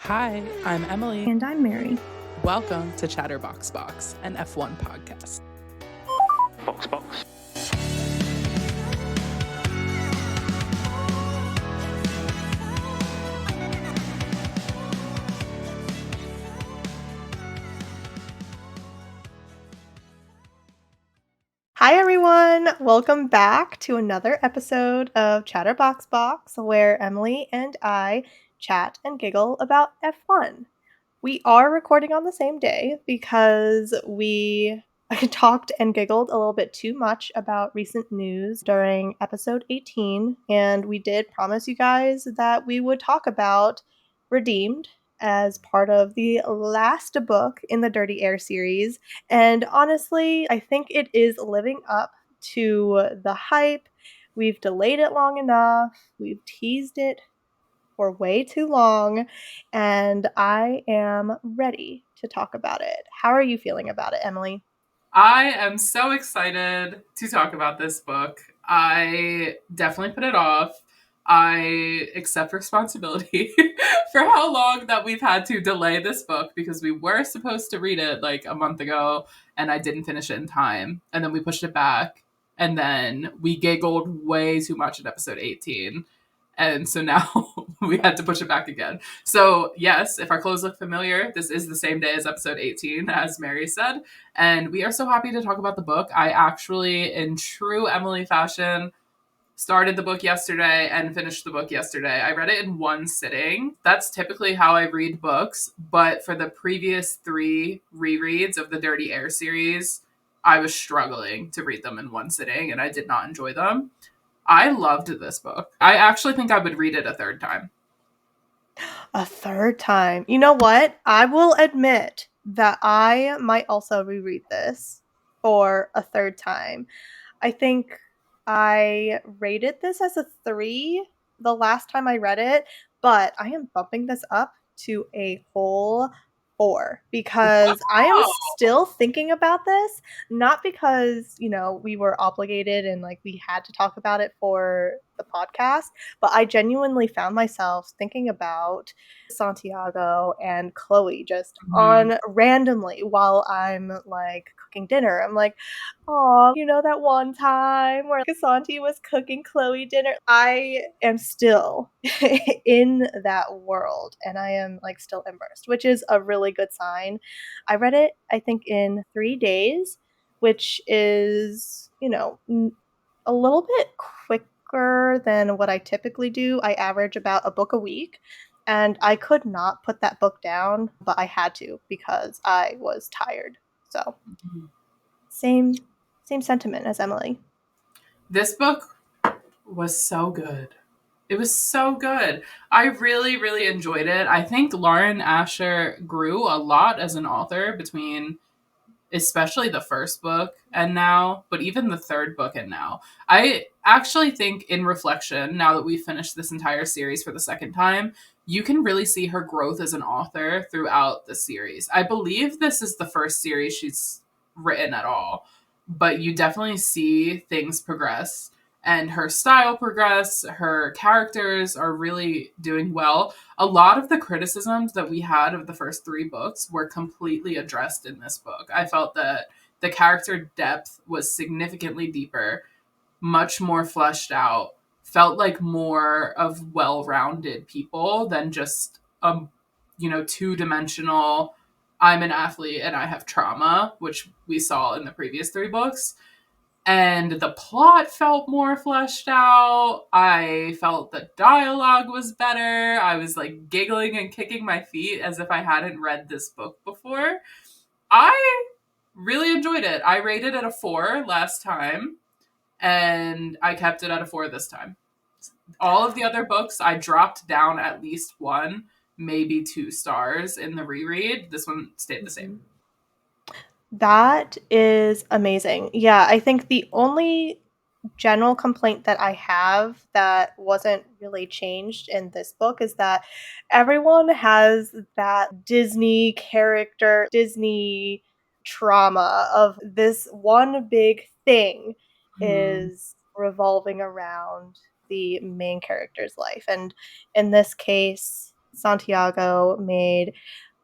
Hi, I'm Emily. And I'm Mary. Welcome to Chatterbox Box, an F1 podcast. Box. Hi, everyone. Welcome back to another episode of Chatterbox Box, where Emily and I chat and giggle about F1. We are recording on the same day because we talked and giggled a little bit too much about recent news during episode 18, and we did promise you guys that we would talk about Redeemed as part of the last book in the Dirty Air series. And honestly, I think it is living up to the hype. We've delayed it long enough, we've teased it for way too long, and I am ready to talk about it. How are you feeling about it, Emily? I am so excited to talk about this book. I definitely put it off. I accept responsibility for how long that we've had to delay this book because we were supposed to read it like a month ago and I didn't finish it in time. And then we pushed it back. And then we giggled way too much in episode 18. And so now we had to push it back again. So, yes, if our clothes look familiar, this is the same day as episode 18, as Mary said. And we are so happy to talk about the book. I actually, in true Emily fashion, started the book yesterday and finished the book yesterday. I read it in one sitting. That's typically how I read books. But for the previous 3 rereads of the Dirty Air series, I was struggling to read them in one sitting and I did not enjoy them. I loved this book. I actually think I would read it a third time. A third time. You know what? I will admit that I might also reread this for a third time. I think I rated this as a 3 the last time I read it, but I am bumping this up to a whole 4 because I am Wow. still thinking about this, not because, we were obligated and like we had to talk about it for the podcast, but I genuinely found myself thinking about Santiago and Chloe just Mhm. on randomly while I'm like cooking dinner. I'm like, oh, that one time where Casanti was cooking Chloe dinner? I am still in that world and I am like still immersed, which is a really good sign. I read it, I think, in 3 days, which is, a little bit quicker than what I typically do. I average about a book a week. And I could not put that book down, but I had to because I was tired. So same sentiment as Emily. This book was so good. It was so good. I really, really enjoyed it. I think Lauren Asher grew a lot as an author between especially the first book and now, but even the third book and now. I actually think, in reflection, now that we've finished this entire series for the second time, you can really see her growth as an author throughout the series. I believe this is the first series she's written at all, but you definitely see things progress and her style progress. Her characters are really doing well. A lot of the criticisms that we had of the first 3 books were completely addressed in this book. I felt that the character depth was significantly deeper, much more fleshed out, felt like more of well-rounded people than just two-dimensional I'm an athlete and I have trauma, which we saw in the previous 3 books. And the plot felt more fleshed out. I felt the dialogue was better. I was like giggling and kicking my feet as if I hadn't read this book before. I really enjoyed it. I rated it a 4 last time, and I kept it at a 4 this time. All of the other books, I dropped down at least 1, maybe 2 stars in the reread. This one stayed the same. That is amazing. Yeah, I think the only general complaint that I have that wasn't really changed in this book is that everyone has that Disney character, Disney trauma of this one big thing Mm-hmm. is revolving around the main character's life. And in this case, Santiago made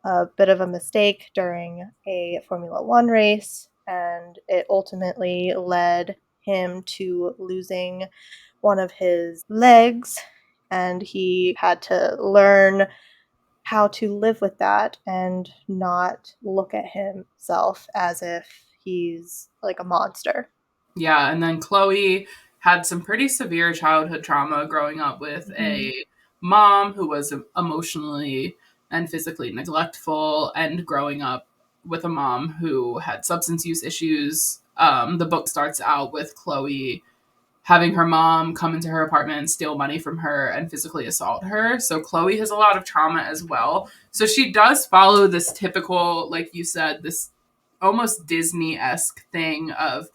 a bit of a mistake during a Formula One race, and it ultimately led him to losing one of his legs, and he had to learn how to live with that and not look at himself as if he's like a monster. Yeah, and then Chloe had some pretty severe childhood trauma growing up with Mm-hmm. a mom who was emotionally and physically neglectful, and growing up with a mom who had substance use issues. The book starts out with Chloe having her mom come into her apartment and steal money from her and physically assault her. So Chloe has a lot of trauma as well. So she does follow this typical, like you said, this almost Disney esque thing of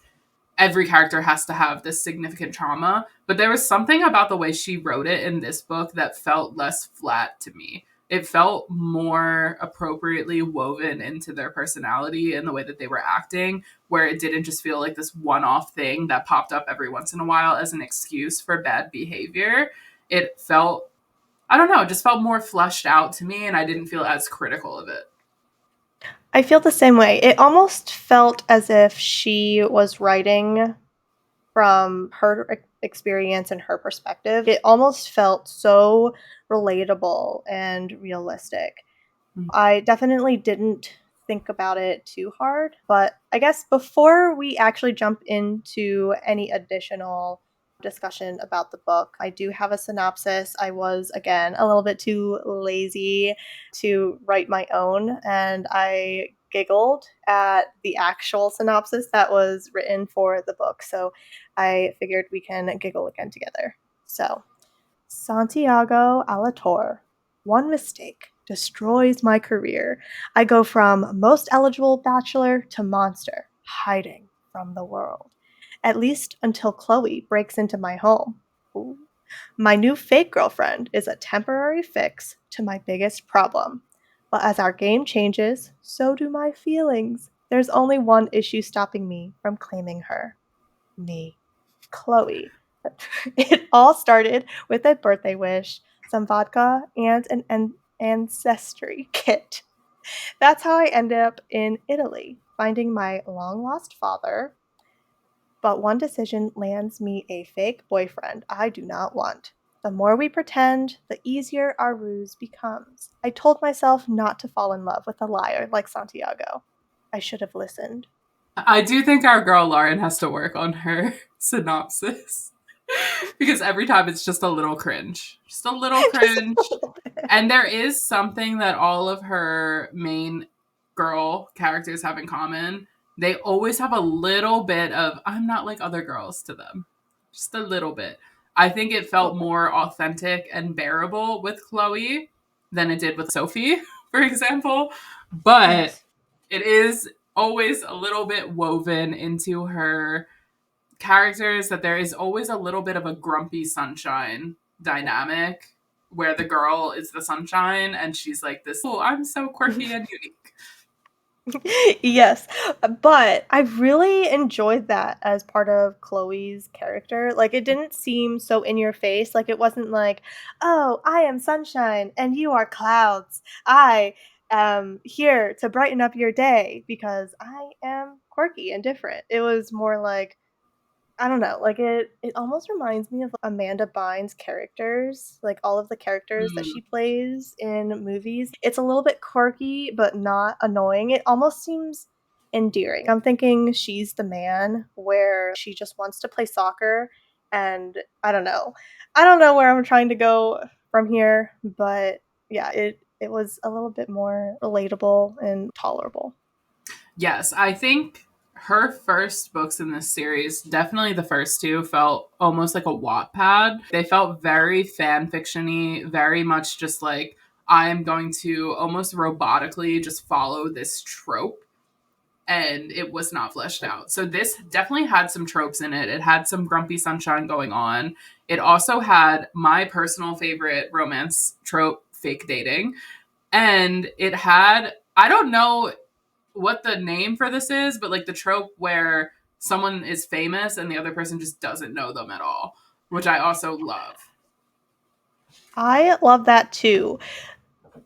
every character has to have this significant trauma. But there was something about the way she wrote it in this book that felt less flat to me. It felt more appropriately woven into their personality and the way that they were acting, where it didn't just feel like this one off thing that popped up every once in a while as an excuse for bad behavior. It felt, I don't know, it just felt more fleshed out to me, and I didn't feel as critical of it. I feel the same way. It almost felt as if she was writing from her experience and her perspective. It almost felt so relatable and realistic. I definitely didn't think about it too hard, but I guess before we actually jump into any additional discussion about the book, I do have a synopsis. I was, again, a little bit too lazy to write my own, and I giggled at the actual synopsis that was written for the book. So I figured we can giggle again together. So, Santiago Alator. One mistake destroys my career. I go from most eligible bachelor to monster, hiding from the world. At least until Chloe breaks into my home. Ooh. My new fake girlfriend is a temporary fix to my biggest problem. But as our game changes, so do my feelings. There's only one issue stopping me from claiming her. Me. Chloe. It all started with a birthday wish, some vodka, and an ancestry kit. That's how I ended up in Italy, finding my long lost father. But one decision lands me a fake boyfriend I do not want. The more we pretend, the easier our ruse becomes. I told myself not to fall in love with a liar like Santiago. I should have listened. I do think our girl Lauren has to work on her synopsis because every time it's just a little cringe. Just a little Just a cringe. little bit. And there is something that all of her main girl characters have in common. They always have a little bit of, I'm not like other girls to them. Just a little bit. I think it felt more authentic and bearable with Chloe than it did with Sophie, for example. But Yes. it is always a little bit woven into her characters that there is always a little bit of a grumpy sunshine dynamic where the girl is the sunshine and she's like this, oh, I'm so quirky and unique. Yes, but I really enjoyed that as part of Chloe's character. Like, it didn't seem so in your face. Like, it wasn't like, oh, I am sunshine and you are clouds. I am here to brighten up your day because I am quirky and different. It was more like, I don't know, like, it almost reminds me of Amanda Bynes' characters, like, all of the characters that Mm, she plays in movies. It's a little bit quirky, but not annoying. It almost seems endearing. I'm thinking She's the Man, where she just wants to play soccer, and I don't know. I don't know where I'm trying to go from here, but yeah, it was a little bit more relatable and tolerable. yes, I think her first books in this series, definitely the first two, felt almost like a Wattpad. They felt very fan fiction-y, very much just like I am going to almost robotically just follow this trope, and it was not fleshed out. So this definitely had some tropes in it. It had some grumpy sunshine going on. It also had my personal favorite romance trope, fake dating. And it had, I don't know what the name for this is, but like the trope where someone is famous and the other person just doesn't know them at all, which I also love. I love that too.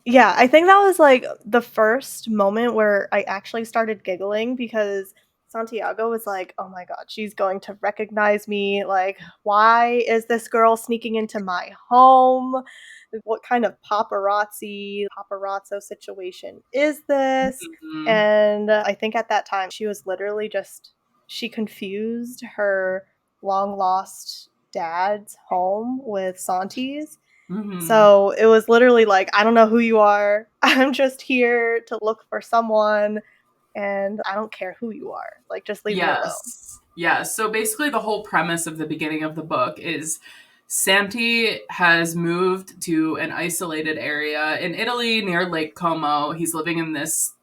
Yeah, I think that was like the first moment where I actually started giggling because Santiago was like, "Oh my god, she's going to recognize me. Like, why is this girl sneaking into my home? What kind of paparazzo situation is this?" Mhm. And I think at that time she was literally just she confused her long lost dad's home with Santi's, Mhm. so it was literally like, "I don't know who you are. I'm just here to look for someone, and I don't care who you are. Like, just leave me alone." Yes. Yes. So basically, the whole premise of the beginning of the book is Santi has moved to an isolated area in Italy near Lake Como. He's living in this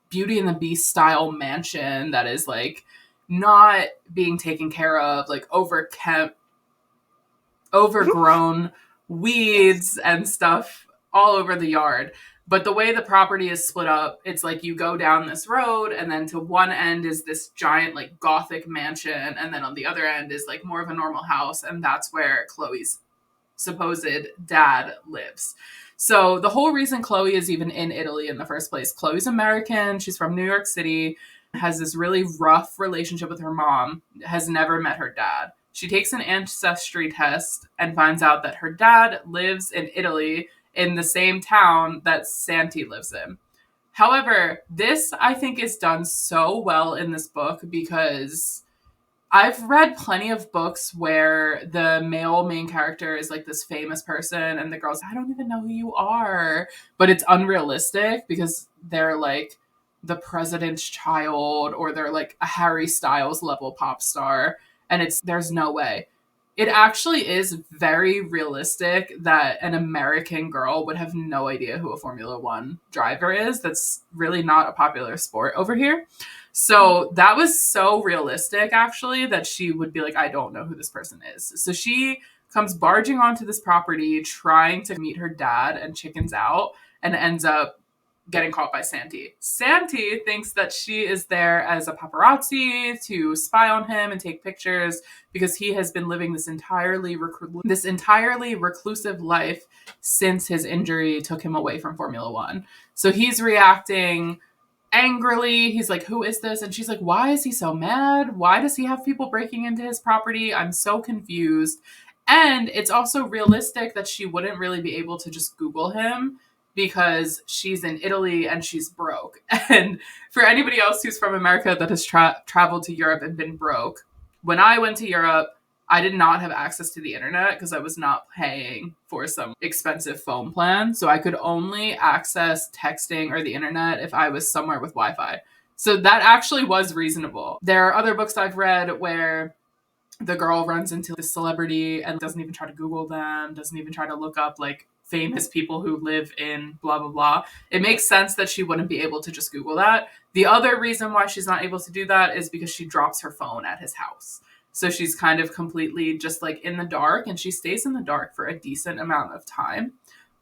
Beauty and the Beast style mansion that is like not being taken care of, like overgrown Yes. weeds and stuff all over the yard. But the way the property is split up, it's like you go down this road, and then to one end is this giant, like, gothic mansion, and then on the other end is like more of a normal house, and that's where Chloe's supposed dad lives. So the whole reason Chloe is even in Italy in the first place, Chloe's American, she's from New York City, has this really rough relationship with her mom, has never met her dad. She takes an ancestry test and finds out that her dad lives in Italy in the same town that Santi lives in. However, this I think is done so well in this book because I've read plenty of books where the male main character is like this famous person and the girl's, I don't even know who you are. But it's unrealistic because they're like the president's child or they're like a Harry Styles level pop star. And there's no way. It actually is very realistic that an American girl would have no idea who a Formula One driver is. That's really not a popular sport over here. So that was so realistic, actually, that she would be like, I don't know who this person is. So she comes barging onto this property, trying to meet her dad, and chickens out, and ends up getting caught by Santi. Santi thinks that she is there as a paparazzi to spy on him and take pictures because he has been living this entirely reclusive life since his injury took him away from Formula One. So he's reacting angrily. He's like, who is this? And she's like, why is he so mad? Why does he have people breaking into his property? I'm so confused. And it's also realistic that she wouldn't really be able to just Google him because she's in Italy and she's broke. And for anybody else who's from America that has traveled to Europe and been broke, when I went to Europe, I did not have access to the internet because I was not paying for some expensive phone plan. So I could only access texting or the internet if I was somewhere with Wi Fi. So that actually was reasonable. There are other books I've read where the girl runs into this celebrity and doesn't even try to Google them, doesn't even try to look up like famous people who live in blah, blah, blah. It makes sense that she wouldn't be able to just Google that. The other reason why she's not able to do that is because she drops her phone at his house. So she's kind of completely just like in the dark, and she stays in the dark for a decent amount of time,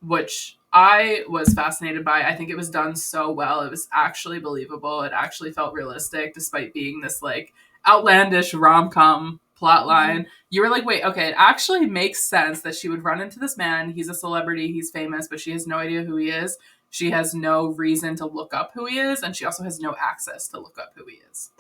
which I was fascinated by. I think it was done so well. It was actually believable. It actually felt realistic despite being this like outlandish rom-com plot Mhm. line. You were like, wait, okay, it actually makes sense that she would run into this man. He's a celebrity, he's famous, but she has no idea who he is. She has no reason to look up who he is, and she also has no access to look up who he is.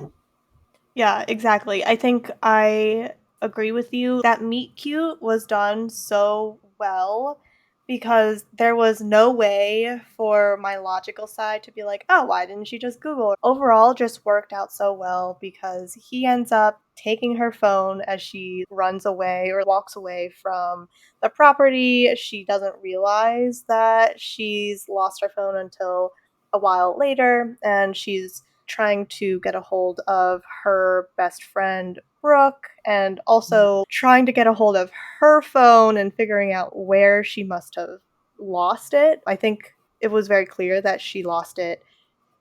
Yeah, exactly. I think I agree with you. That meet cute was done so well because there was no way for my logical side to be like, oh, why didn't she just Google? Overall, just worked out so well because he ends up taking her phone as she runs away or walks away from the property. She doesn't realize that she's lost her phone until a while later, and she's trying to get a hold of her best friend Brooke and also trying to get a hold of her phone and figuring out where she must have lost it. I think it was very clear that she lost it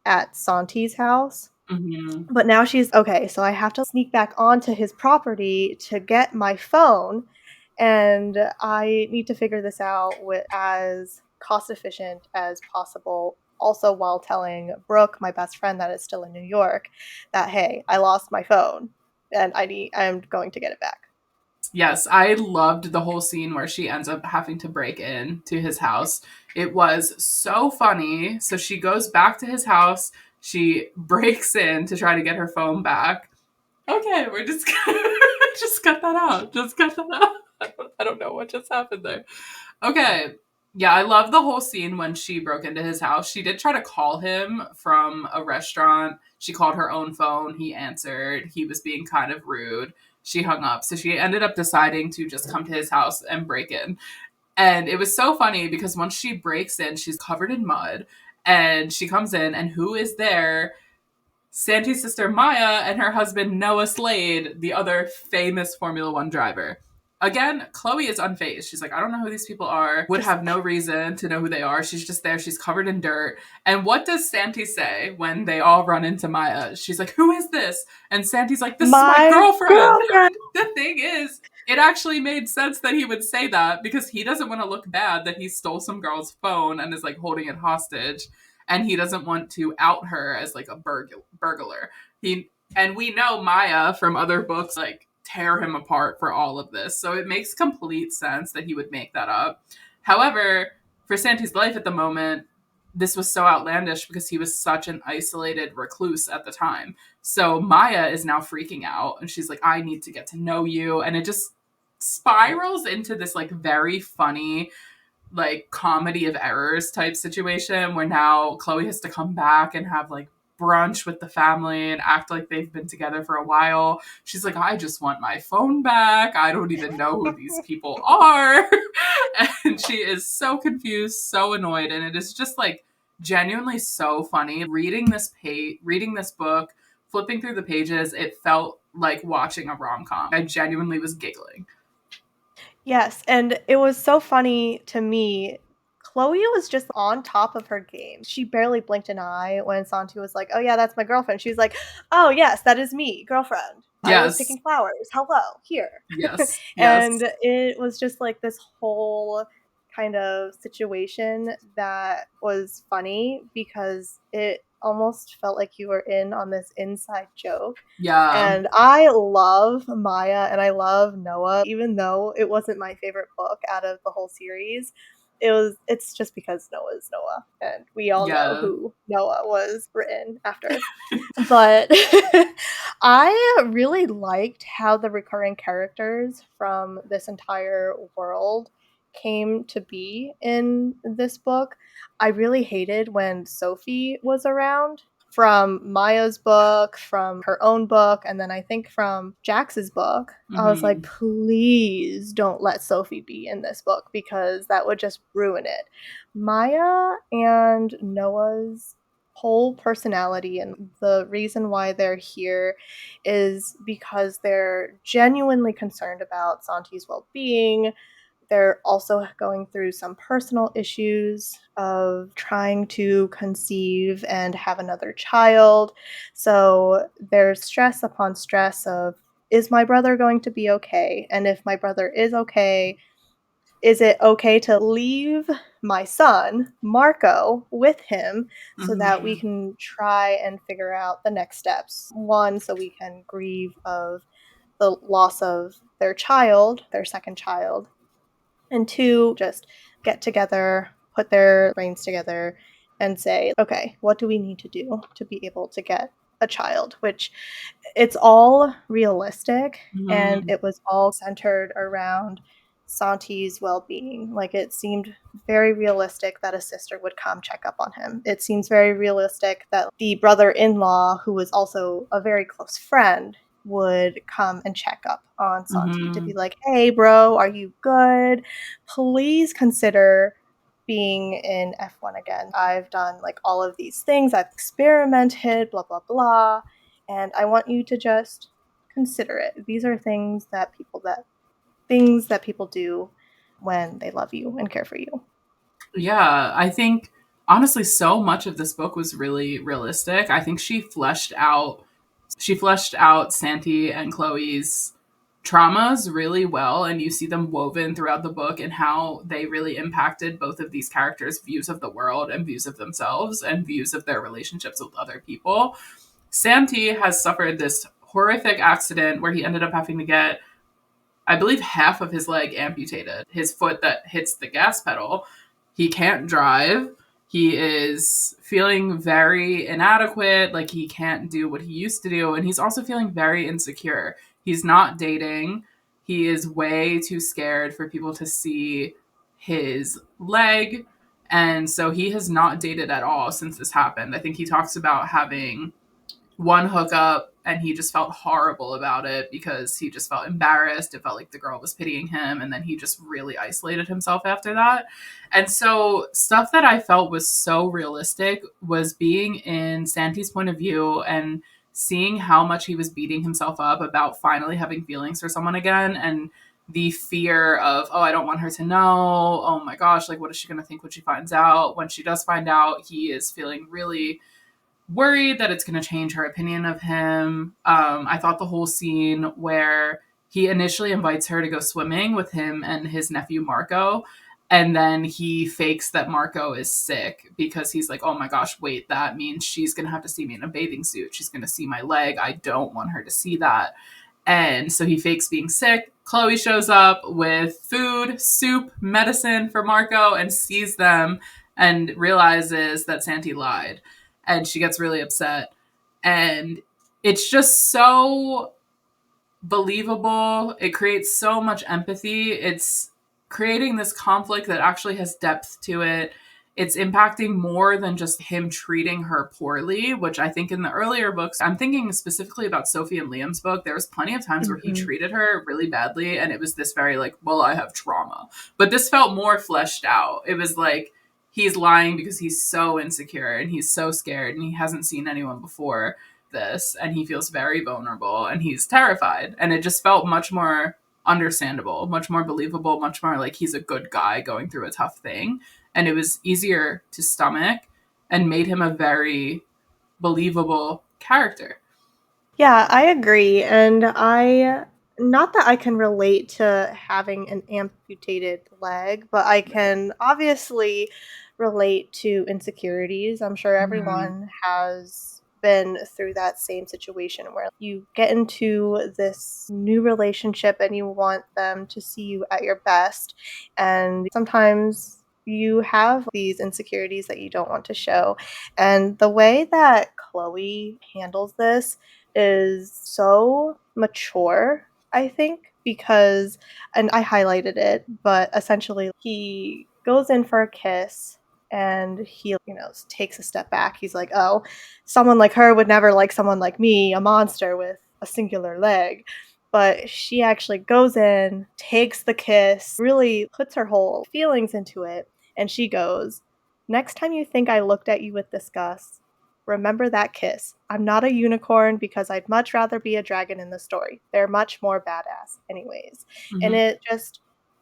at Santi's house. Mm-hmm. But now she's okay, so I have to sneak back onto his property to get my phone, and I need to figure this out with as cost efficient as possible. Also, while telling Brooke, my best friend that is still in New York, that hey, I lost my phone and I'm going to get it back. Yes, I loved the whole scene where she ends up having to break in to his house. It was so funny. So she goes back to his house. She breaks in to try to get her phone back. Okay, we're just just cut that out. Just cut that out. I don't know what just happened there. Okay. Yeah, I love the whole scene when she broke into his house. She did try to call him from a restaurant. She called her own phone. He answered. He was being kind of rude. She hung up. So she ended up deciding to just come to his house and break in. And it was so funny because once she breaks in, she's covered in mud. And she comes in, and who is there? Santi's sister Maya and her husband Noah Slade, the other famous Formula One driver. Again, Chloe is unfazed. She's like, I don't know who these people are. Would have no reason to know who they are. She's just there. She's covered in dirt. And what does Santi say when they all run into Maya? She's like, who is this? And Santi's like, this is my My girlfriend. girlfriend. The thing is, it actually made sense that he would say that because he doesn't want to look bad that he stole some girl's phone and is like holding it hostage, and he doesn't want to out her as like a burglar. He and we know Maya from other books like tear him apart for all of this. So it makes complete sense that he would make that up. However, for Santi's life at the moment, this was so outlandish because he was such an isolated recluse at the time. So Maya is now freaking out and she's like, I need to get to know you. And it just spirals into this like very funny like comedy of errors type situation where now Chloe has to come back and have like brunch with the family and act like they've been together for a while. She's like, I just want my phone back. I don't even know who these people are. And she is so confused, so annoyed, and it is just like genuinely so funny reading this book, flipping through the pages. It felt like watching a rom-com. I genuinely was giggling. Yes, and it was so funny to me. Chloe was just on top of her game. She barely blinked an eye when Santi was like, "Oh yeah, that's my girlfriend." She was like, "Oh yes, that is me, girlfriend. I was Yes. picking flowers. Hello, here." Yes. And Yes. it was just like this whole kind of situation that was funny because it almost felt like you were in on this inside joke. Yeah. And I love Maya and I love Noah, even though it wasn't my favorite book out of the whole series. It's just because Noah is Noah, and we all know Yeah. who Noah was written after. But I really liked how the recurring characters from this entire world came to be in this book. I really hated when Sophie was around from Maya's book, from her own book, and then I think from Jax's book. I was like, Hmm. please don't let Sophie be in this book because that would just ruin it. Maya and Noah's whole personality and the reason why they're here is because they're genuinely concerned about Santi's well-being. They're also going through some personal issues of trying to conceive and have another child. So there's stress upon stress of, is my brother going to be okay? And if my brother is okay, is it okay to leave my son, Marco, with him so that we Hmm. can try and figure out the next steps? One, so we can grieve of the loss of their child, their second child, and two, just get together, put their brains together, and say, okay, what do we need to do to be able to get a child? Which it's all realistic and Hmm. it was all centered around Santi's well being. Like it seemed very realistic that a sister would come check up on him. It seems very realistic that the brother in law, who was also a very close friend, would come and check up on Santi to be Hmm. like, hey, bro, are you good? Please consider being in F1 again. I've done like all of these things, I've experimented, blah, blah, blah. And I want you to just consider it. These are things that people do when they love you and care for you. Yeah, I think honestly so much of this book was really realistic. I think she fleshed out Santi and Chloe's traumas really well, and you see them woven throughout the book and how they really impacted both of these characters' views of the world and views of themselves and views of their relationships with other people. Santi has suffered this horrific accident where he ended up having to get I believe, half of his leg amputated, his foot that hits the gas pedal. He can't drive. He is feeling very inadequate, like he can't do what he used to do. And he's also feeling very insecure. He's not dating. He is way too scared for people to see his leg. And so he has not dated at all since this happened. I think he talks about having one hookup and he just felt horrible about it because he just felt embarrassed. It felt like the girl was pitying him. And then he just really isolated himself after that. And so, stuff that I felt was so realistic was being in Santi's point of view and seeing how much he was beating himself up about finally having feelings for someone again. And the fear of, oh, I don't want her to know. Oh my gosh, like, what is she going to think when she finds out? When she does find out, he is feeling really worried that it's going to change her opinion of him. I thought the whole scene where he initially invites her to go swimming with him and his nephew Marco, and then he fakes that Marco is sick because he's like, oh my gosh, wait, that means she's going to have to see me in a bathing suit. She's going to see my leg. I don't want her to see that. And so he fakes being sick. Chloe shows up with food, soup, medicine for Marco and sees them and realizes that Santi lied. And she gets really upset. And it's just so believable. It creates so much empathy. It's creating this conflict that actually has depth to it. It's impacting more than just him treating her poorly, which I think in the earlier books, I'm thinking specifically about Sophie and Liam's book, there was plenty of times where he Mhm. treated her really badly and it was this very like, well, I have trauma. But this felt more fleshed out. It was like he's lying because he's so insecure and he's so scared and he hasn't seen anyone before this and he feels very vulnerable and he's terrified. And it just felt much more understandable, much more believable, much more like he's a good guy going through a tough thing. And it was easier to stomach and made him a very believable character. Yeah, I agree. And not that I can relate to having an amputated leg, but I can obviously relate to insecurities. I'm sure Mm-hmm. everyone has been through that same situation where you get into this new relationship and you want them to see you at your best. And sometimes you have these insecurities that you don't want to show. And the way that Chloe handles this is so mature, I think, because, and I highlighted it, but essentially he goes in for a kiss and he, takes a step back. He's like, oh, someone like her would never like someone like me, a monster with a singular leg. But she actually goes in, takes the kiss, really puts her whole feelings into it, and she goes, next time you think I looked at you with disgust, remember that kiss. I'm not a unicorn because I'd much rather be a dragon in the story. They're much more badass, anyways. And Mm-hmm.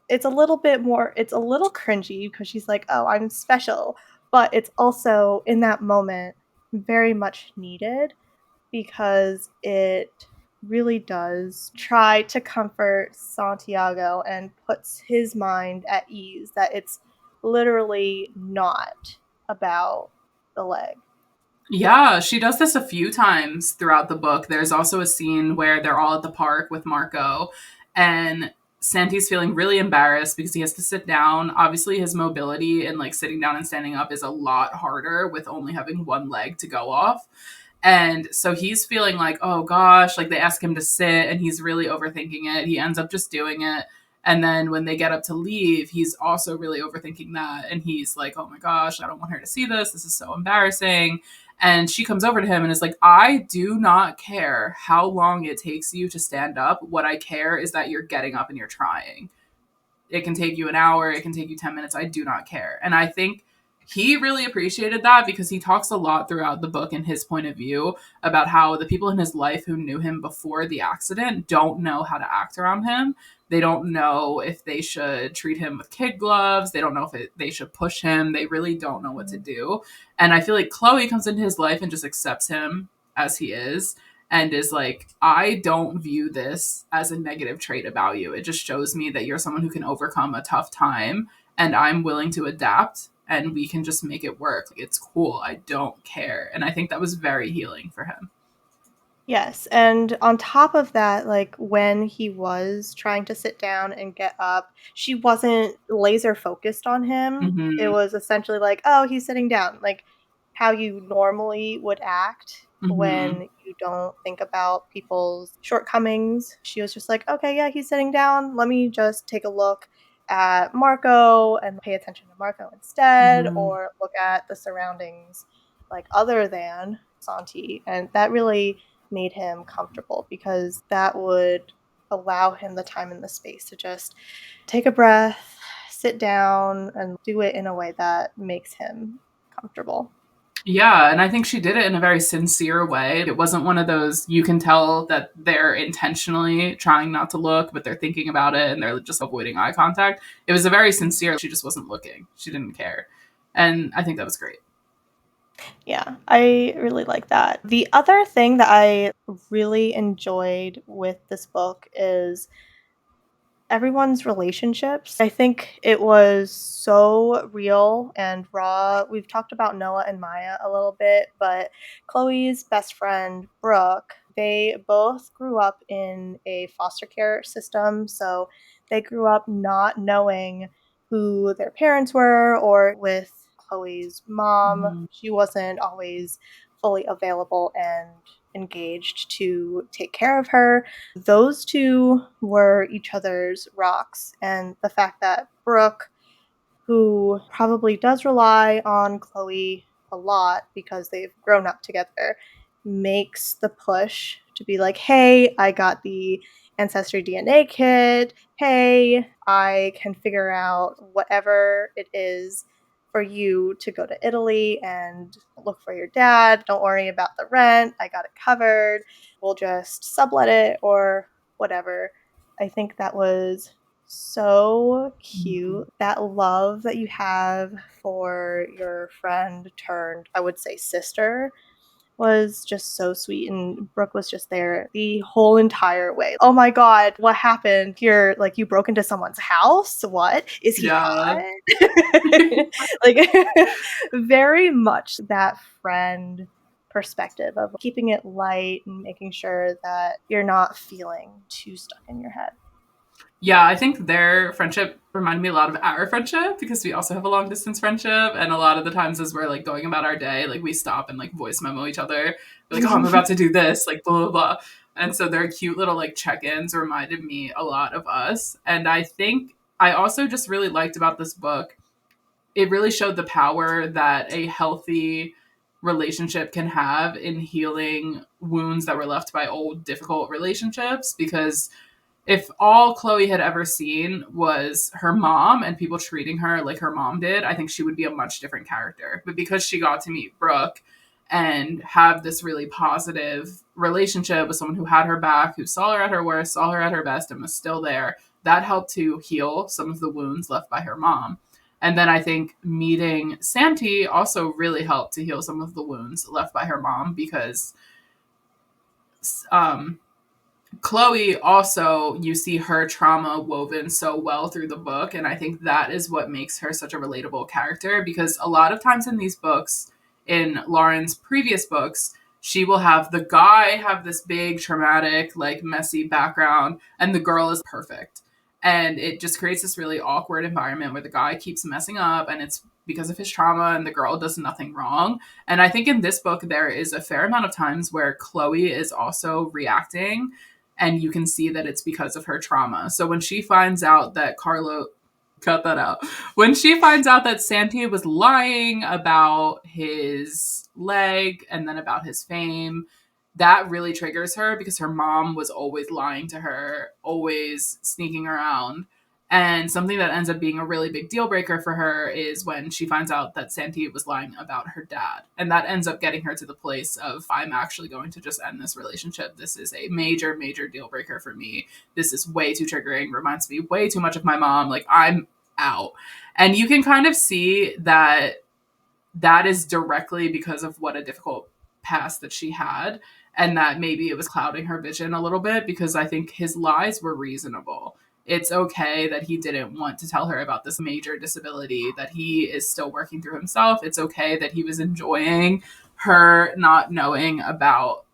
it's a little bit more, it's a little cringy because she's like, oh, I'm special. But it's also in that moment very much needed because it really does try to comfort Santiago and puts his mind at ease that it's literally not about the leg. Yeah, she does this a few times throughout the book. There's also a scene where they're all at the park with Marco, and Santi's feeling really embarrassed because he has to sit down. Obviously, his mobility and like sitting down and standing up is a lot harder with only having one leg to go off. And so he's feeling like, oh gosh, like they ask him to sit and he's really overthinking it. He ends up just doing it. And then when they get up to leave, he's also really overthinking that. And he's like, oh my gosh, I don't want her to see this. This is so embarrassing. And she comes over to him and is like, I do not care how long it takes you to stand up. What I care is that you're getting up and you're trying. It can take you an hour, it can take you 10 minutes. I do not care. And I think he really appreciated that because he talks a lot throughout the book in his point of view about how the people in his life who knew him before the accident don't know how to act around him. They don't know if they should treat him with kid gloves. They don't know if they should push him. They really don't know what to do. And I feel like Chloe comes into his life and just accepts him as he is and is like, I don't view this as a negative trait about you. It just shows me that you're someone who can overcome a tough time and I'm willing to adapt and we can just make it work. Like, it's cool. I don't care. And I think that was very healing for him. Yes, and on top of that, like, when he was trying to sit down and get up, she wasn't laser focused on him. It Mhm. was essentially like, "Oh, he's sitting down," like, how you normally would act Mhm. when you don't think about people's shortcomings. She was just like, "Okay, yeah, he's sitting down. Let me just take a look at Marco and pay attention to Marco instead, Mhm. or look at the surroundings, like, other than Santi," and that really made him comfortable because that would allow him the time and the space to just take a breath, sit down, and do it in a way that makes him comfortable. Yeah, and I think she did it in a very sincere way. It wasn't one of those you can tell that they're intentionally trying not to look, but they're thinking about it and they're just avoiding eye contact. It was a very sincere, she just wasn't looking. She didn't care. And I think that was great. Yeah, I really like that. The other thing that I really enjoyed with this book is everyone's relationships. I think it was so real and raw. We've talked about Noah and Maya a little bit, but Chloe's best friend, Brooke, they both grew up in a foster care system. So they grew up not knowing who their parents were, or with Chloe's mom. Mhm. She wasn't always fully available and engaged to take care of her. Those two were each other's rocks, and the fact that Brooke, who probably does rely on Chloe a lot because they've grown up together, makes the push to be like, "Hey, I got the Ancestry DNA kit. Hey, I can figure out whatever it is for you to go to Italy and look for your dad. Don't worry about the rent. I got it covered. We'll just sublet it or whatever." I think that was so Mhm. cute. That love that you have for your friend turned, I would say, sister was just so sweet, and Brooke was just there the whole entire way. "Oh my god, what happened? You're like, you broke into someone's house? What? Is he Yeah. hot?" Like, very much that friend perspective of keeping it light and making sure that you're not feeling too stuck in your head. Yeah, I think their friendship reminded me a lot of our friendship because we also have a long distance friendship. And a lot of the times as we're like going about our day, like we stop and like voice memo each other. We're like, oh, I'm about to do this, like blah, blah, blah. And so their cute little like check ins reminded me a lot of us. And I think I also just really liked about this book, it really showed the power that a healthy relationship can have in healing wounds that were left by old, difficult relationships. Because if all Chloe had ever seen was her mom and people treating her like her mom did, I think she would be a much different character. But because she got to meet Brooke and have this really positive relationship with someone who had her back, who saw her at her worst, saw her at her best, and was still there, that helped to heal some of the wounds left by her mom. And then I think meeting Santi also really helped to heal some of the wounds left by her mom because um, Chloe also, you see her trauma woven so well through the book. And I think that is what makes her such a relatable character because a lot of times in these books, in Lauren's previous books, she will have the guy have this big, traumatic, like messy background, and the girl is perfect. And it just creates this really awkward environment where the guy keeps messing up and it's because of his trauma and the girl does nothing wrong. And I think in this book, there is a fair amount of times where Chloe is also reacting and you can see that it's because of her trauma. So when she finds out that Carlo cut that out. When she finds out that Santi was lying about his leg and then about his fame, that really triggers her because her mom was always lying to her, always sneaking around. And something that ends up being a really big deal breaker for her is when she finds out that Santi was lying about her dad. And that ends up getting her to the place of, I'm actually going to just end this relationship. This is a major, major deal breaker for me. This is way too triggering, reminds me way too much of my mom. Like, I'm out. And you can kind of see that that is directly because of what a difficult past that she had, and that maybe it was clouding her vision a little bit because I think his lies were reasonable. It's okay that he didn't want to tell her about this major disability that he is still working through himself. It's okay that he was enjoying her not knowing about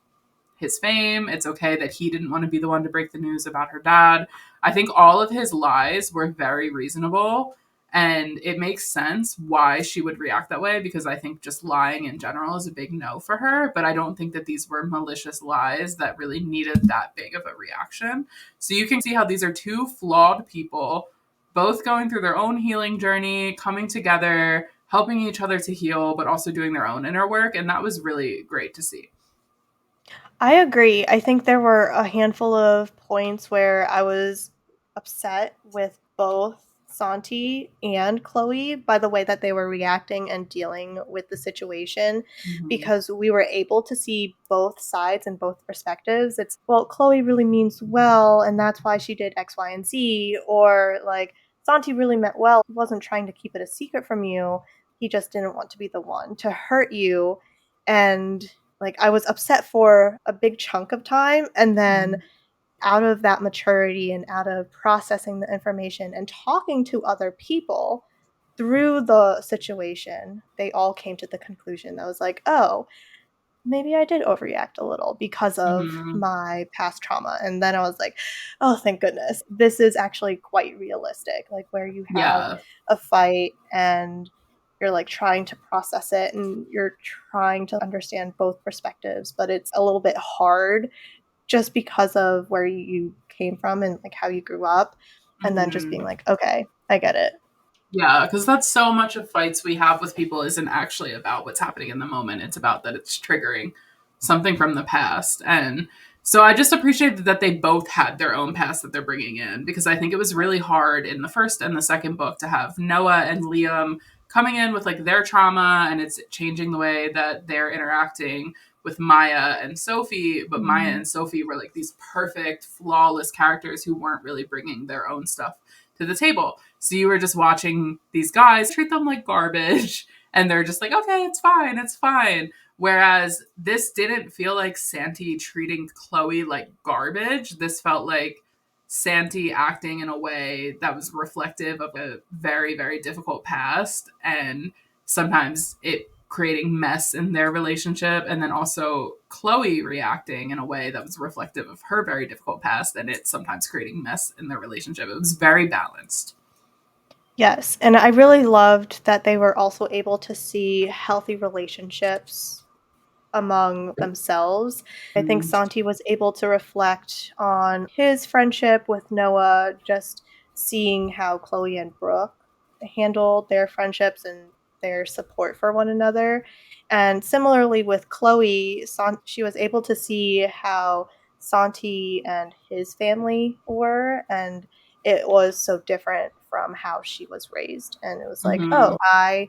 his fame. It's okay that he didn't want to be the one to break the news about her dad. I think all of his lies were very reasonable, and it makes sense why she would react that way, because I think just lying in general is a big no for her. But I don't think that these were malicious lies that really needed that big of a reaction. So you can see how these are two flawed people, both going through their own healing journey, coming together, helping each other to heal, but also doing their own inner work. And that was really great to see. I agree. I think there were a handful of points where I was upset with both Santi and Chloe by the way that they were reacting and dealing with the situation, Mm-hmm. because we were able to see both sides and both perspectives. It's, well, Chloe really means well, and that's why she did X, Y, and Z, or like, Santi really meant well. He wasn't trying to keep it a secret from you. He just didn't want to be the one to hurt you. And like, I was upset for a big chunk of time, and then Mm-hmm. out of that maturity and out of processing the information and talking to other people through the situation, they all came to the conclusion that was like, oh, maybe I did overreact a little because of Mm-hmm. my past trauma. And then I was like, oh, thank goodness. This is actually quite realistic, like where you have Yeah. a fight and you're like trying to process it and you're trying to understand both perspectives, but it's a little bit hard just because of where you came from and like how you grew up. And then just Mm-hmm. being like, okay, I get it. Yeah, because that's so much of fights we have with people isn't actually about what's happening in the moment. It's about that it's triggering something from the past. And so I just appreciated that they both had their own past that they're bringing in, because I think it was really hard in the first and the second book to have Noah and Liam coming in with like their trauma, and it's changing the way that they're interacting with Maya and Sophie. But Maya Mm-hmm. and Sophie were like these perfect, flawless characters who weren't really bringing their own stuff to the table. So you were just watching these guys treat them like garbage, and they're just like, okay, it's fine, it's fine. Whereas this didn't feel like Santi treating Chloe like garbage. This felt like Santi acting in a way that was reflective of a very, very difficult past, and sometimes it creating mess in their relationship, and then also Chloe reacting in a way that was reflective of her very difficult past, and it sometimes creating mess in their relationship. It was very balanced. Yes, and I really loved that they were also able to see healthy relationships among themselves. I think Mm-hmm. Santi was able to reflect on his friendship with Noah, just seeing how Chloe and Brooke handled their friendships and their support for one another. And similarly with Chloe, she was able to see how Santi and his family were, and it was so different from how she was raised. And it was like, Mm-hmm. oh, I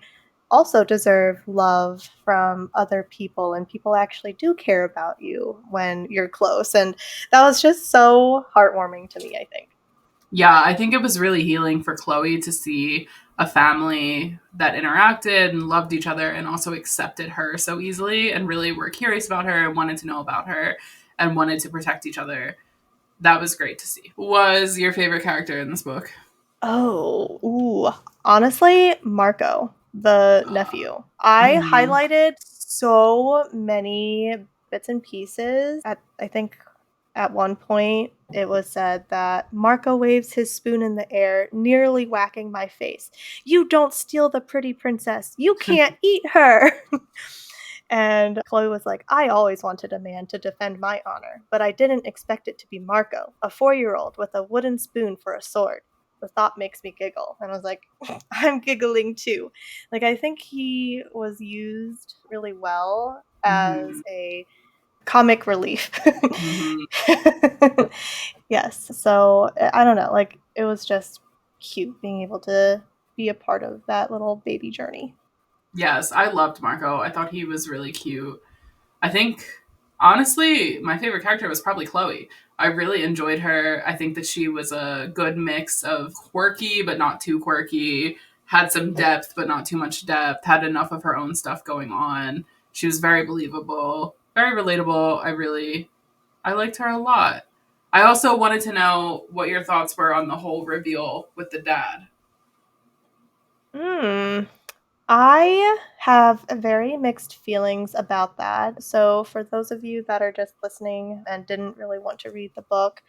also deserve love from other people, and people actually do care about you when you're close. And that was just so heartwarming to me, I think. Yeah, I think it was really healing for Chloe to see a family that interacted and loved each other and also accepted her so easily and really were curious about her and wanted to know about her and wanted to protect each other. That was great to see. Who was your favorite character in this book? Oh, ooh. Honestly, Marco, the nephew. I Mm-hmm. highlighted so many bits and pieces. I think at one point it was said that Marco waves his spoon in the air, nearly whacking my face. You don't steal the pretty princess. You can't eat her. And Chloe was like, I always wanted a man to defend my honor, but I didn't expect it to be Marco, a 4-year-old with a wooden spoon for a sword. The thought makes me giggle. And I was like, I'm giggling too. Like, I think he was used really well Mm-hmm. as a comic relief. Mm-hmm. Yes. So I don't know. Like, it was just cute being able to be a part of that little baby journey. Yes, I loved Marco. I thought he was really cute. I think, honestly, my favorite character was probably Chloe. I really enjoyed her. I think that she was a good mix of quirky, but not too quirky, had some depth, but not too much depth, had enough of her own stuff going on. She was very believable, very relatable. I liked her a lot. I also wanted to know what your thoughts were on the whole reveal with the dad. Hmm. I have very mixed feelings about that. So, for those of you that are just listening and didn't really want to read the book,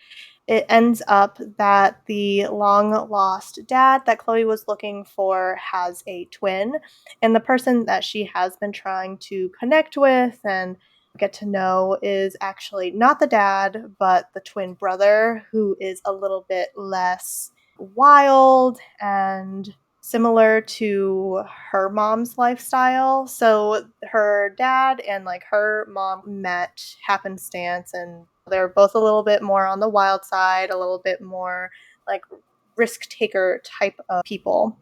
it ends up that the long lost dad that Chloe was looking for has a twin, and the person that she has been trying to connect with and get to know is actually not the dad, but the twin brother, who is a little bit less wild and similar to her mom's lifestyle. So her dad and like her mom met happenstance, and they're both a little bit more on the wild side, a little bit more like risk taker type of people.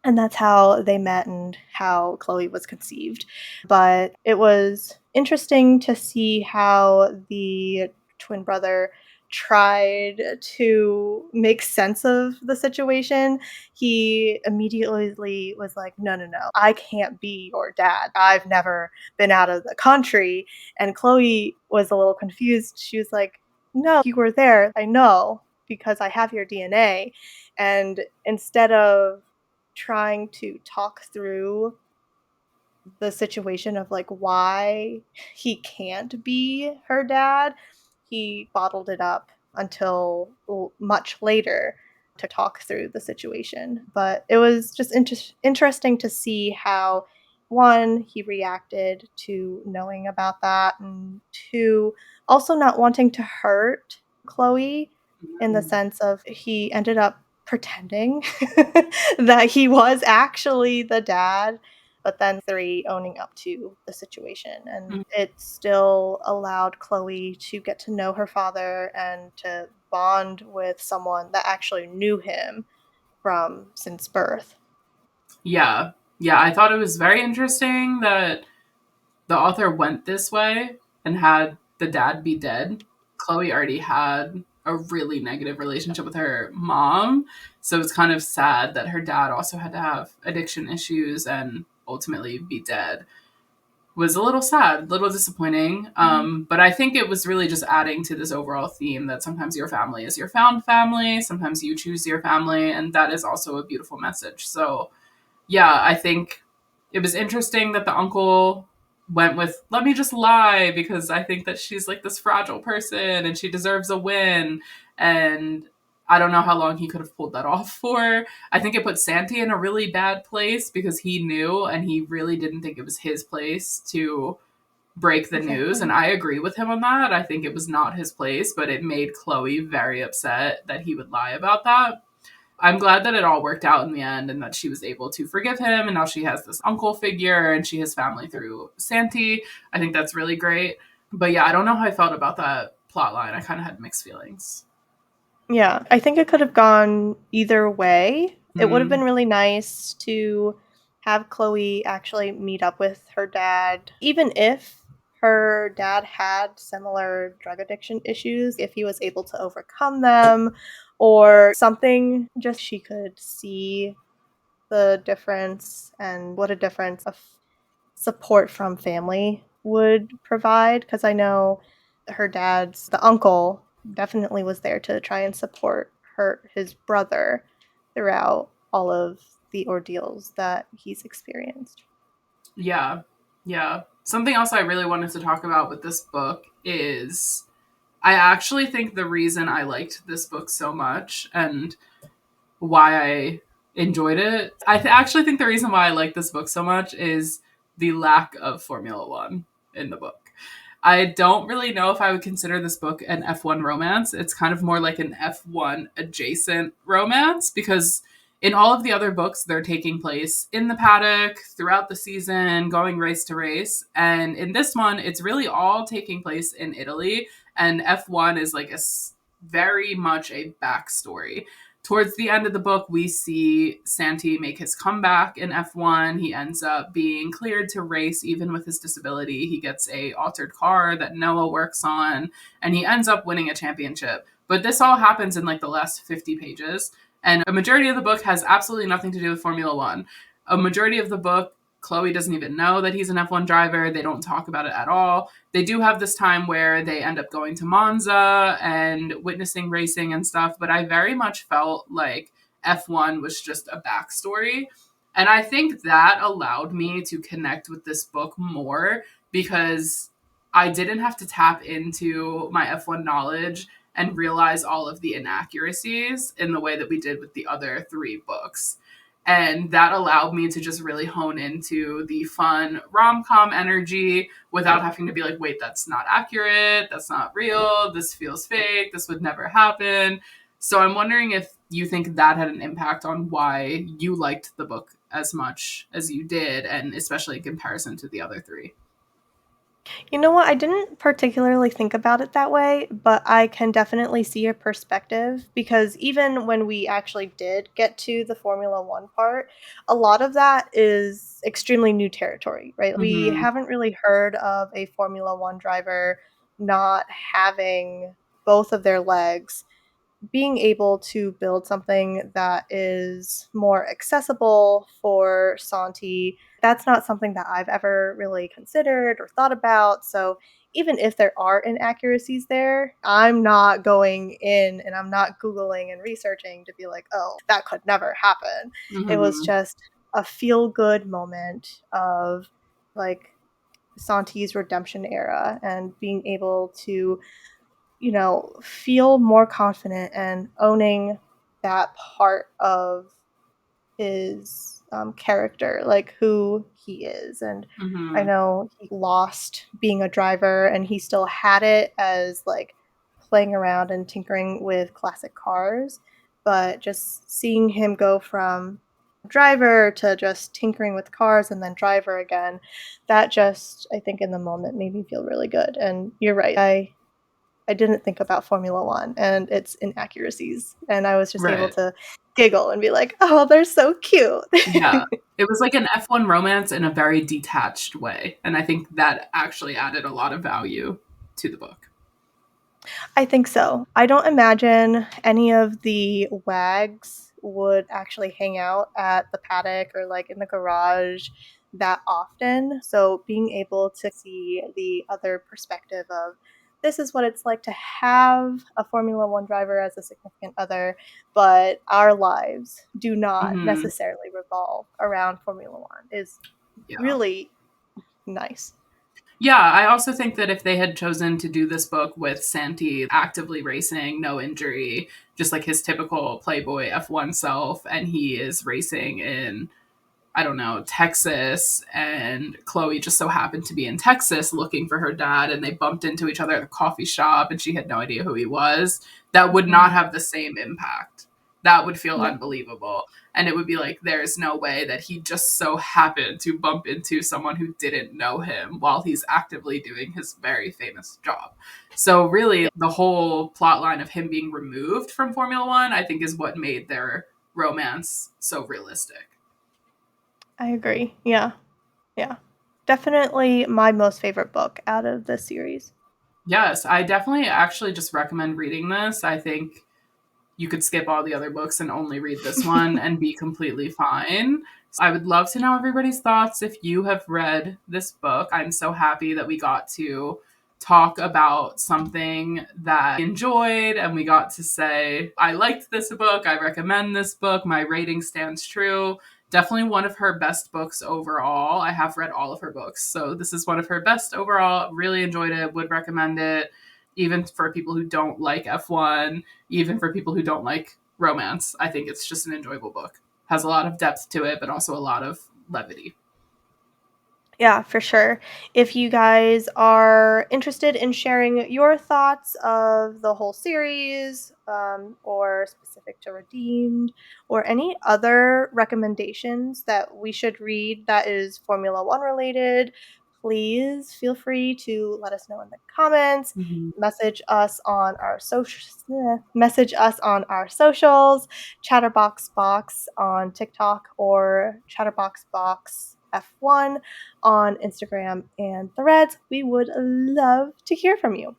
And that's how they met and how Chloe was conceived. But it was interesting to see how the twin brother tried to make sense of the situation. He immediately was like, "No, no, no. I can't be your dad. I've never been out of the country." And Chloe was a little confused. She was like, "No, you were there. I know because I have your DNA." And instead of trying to talk through the situation of like why he can't be her dad, he bottled it up until much later to talk through the situation. But it was just interesting to see how, one, he reacted to knowing about that, and two, also not wanting to hurt Chloe in the sense of he ended up pretending that he was actually the dad, but then three, owning up to the situation. And Mm. it still allowed Chloe to get to know her father and to bond with someone that actually knew him from since birth. Yeah. Yeah, I thought it was very interesting that the author went this way and had the dad be dead. Chloe already had a really negative relationship with her mom. So it's kind of sad that her dad also had to have addiction issues and ultimately be dead. Was a little sad, a little disappointing. Mhm. But I think it was really just adding to this overall theme that sometimes your family is your found family, sometimes you choose your family, and that is also a beautiful message. So yeah, I think it was interesting that the uncle went with, let me just lie because I think that she's like this fragile person and she deserves a win. And I don't know how long he could have pulled that off for. I think it put Santi in a really bad place because he knew and he really didn't think it was his place to break the news. And Exactly. I agree with him on that. I think it was not his place, but it made Chloe very upset that he would lie about that. I'm glad that it all worked out in the end and that she was able to forgive him. And now she has this uncle figure and she has family through Santi. I think that's really great. But yeah, I don't know how I felt about that plot line. I kind of had mixed feelings. Yeah, I think it could have gone either way. It would have been Mm, really nice to have Chloe actually meet up with her dad, even if her dad had similar drug addiction issues, if he was able to overcome them or something, just she could see the difference and what a difference of support from family would provide. Because I know her dad's the uncle definitely was there to try and support his brother throughout all of the ordeals that he's experienced. yeah. Yeah. Something else I really wanted to talk about with this book is I actually think the reason I liked this book so much and why I enjoyed it. Actually think the reason why I like this book so much is the lack of Formula One in the book. I don't really know if I would consider this book an F1 romance. It's kind of more like an F1 adjacent romance because in all of the other books, they're taking place in the paddock throughout the season, going race to race. And in this one, it's really all taking place in Italy. And F1 is like very much a backstory. Towards the end of the book, we see Santi make his comeback in F1. He ends up being cleared to race even with his disability. He gets a altered car that Noah works on, and he ends up winning a championship. But this all happens in like the last 50 pages. And a majority of the book has absolutely nothing to do with Formula One. A majority of the book, Chloe doesn't even know that he's an F1 driver. They don't talk about it at all. They do have this time where they end up going to Monza and witnessing racing and stuff, but I very much felt like F1 was just a backstory. And I think that allowed me to connect with this book more because I didn't have to tap into my F1 knowledge and realize all of the inaccuracies in the way that we did with the other three books. And that allowed me to just really hone into the fun rom com energy without having to be like, wait, that's not accurate. That's not real. This feels fake. This would never happen. So I'm wondering if you think that had an impact on why you liked the book as much as you did, and especially in comparison to the other three. You know what? I didn't particularly think about it that way, but I can definitely see your perspective because even when we actually did get to the Formula One part, a lot of that is extremely new territory, right? We Mm-hmm. haven't really heard of a Formula One driver not having both of their legs, being able to build something that is more accessible for Santi, that's not something that I've ever really considered or thought about. So even if there are inaccuracies there, I'm not going in and I'm not Googling and researching to be like, oh, that could never happen. It was Mm-hmm. just a feel good moment of like Santi's redemption era and being able to feel more confident and owning that part of his character, like who he is. And I Mm-hmm. know he lost being a driver and he still had it as like playing around and tinkering with classic cars. But just seeing him go from driver to just tinkering with cars and then driver again, that just, I think, in the moment made me feel really good. And you're right. I didn't think about Formula One and its inaccuracies, and I was just able Right. to giggle and be like, "Oh, they're so cute." Yeah. It was like an F1 romance in a very detached way. And I think that actually added a lot of value to the book. I think so. I don't imagine any of the wags would actually hang out at the paddock or like in the garage that often. So being able to see the other perspective of this is what it's like to have a Formula One driver as a significant other, but our lives do not Mm-hmm. necessarily revolve around Formula One is Yeah. really nice. Yeah, I also think that if they had chosen to do this book with Santi actively racing, no injury, just like his typical Playboy F1 self, and he is racing in, I don't know, Texas, and Chloe just so happened to be in Texas looking for her dad, and they bumped into each other at a coffee shop, and she had no idea who he was, that would Mhm. not have the same impact. That would feel Yeah, unbelievable. And it would be like, there's no way that he just so happened to bump into someone who didn't know him while he's actively doing his very famous job. So, really, yeah, the whole plot line of him being removed from Formula One, I think, is what made their romance so realistic. I agree. Yeah. Yeah. Definitely my most favorite book out of the series. Yes, I definitely actually just recommend reading this. I think you could skip all the other books and only read this one and be completely fine. I would love to know everybody's thoughts if you have read this book. I'm so happy that we got to talk about something that we enjoyed and we got to say, I liked this book, I recommend this book, my rating stands true. Definitely one of her best books overall. I have read all of her books, so this is one of her best overall. Really enjoyed it, would recommend it, even for people who don't like F1, even for people who don't like romance. I think it's just an enjoyable book. Has a lot of depth to it, but also a lot of levity. Yeah, for sure. If you guys are interested in sharing your thoughts of the whole series, or specific to Redeemed, or any other recommendations that we should read that is Formula One related, please feel free to let us know in the comments. Mm-hmm. Message us on our socials, Chatterbox Box on TikTok or Chatterbox Box F1 on Instagram and Threads. We would love to hear from you.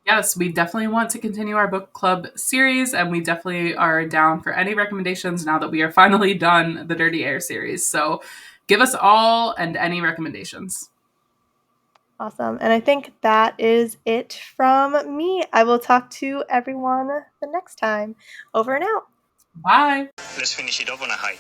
Yes, we definitely want to continue our book club series, and we definitely are down for any recommendations now that we are finally done the Dirty Air series. So give us all and any recommendations. Awesome. And I think that is it from me. I will talk to everyone the next time. Over and out. Bye. Let's finish it off on a high.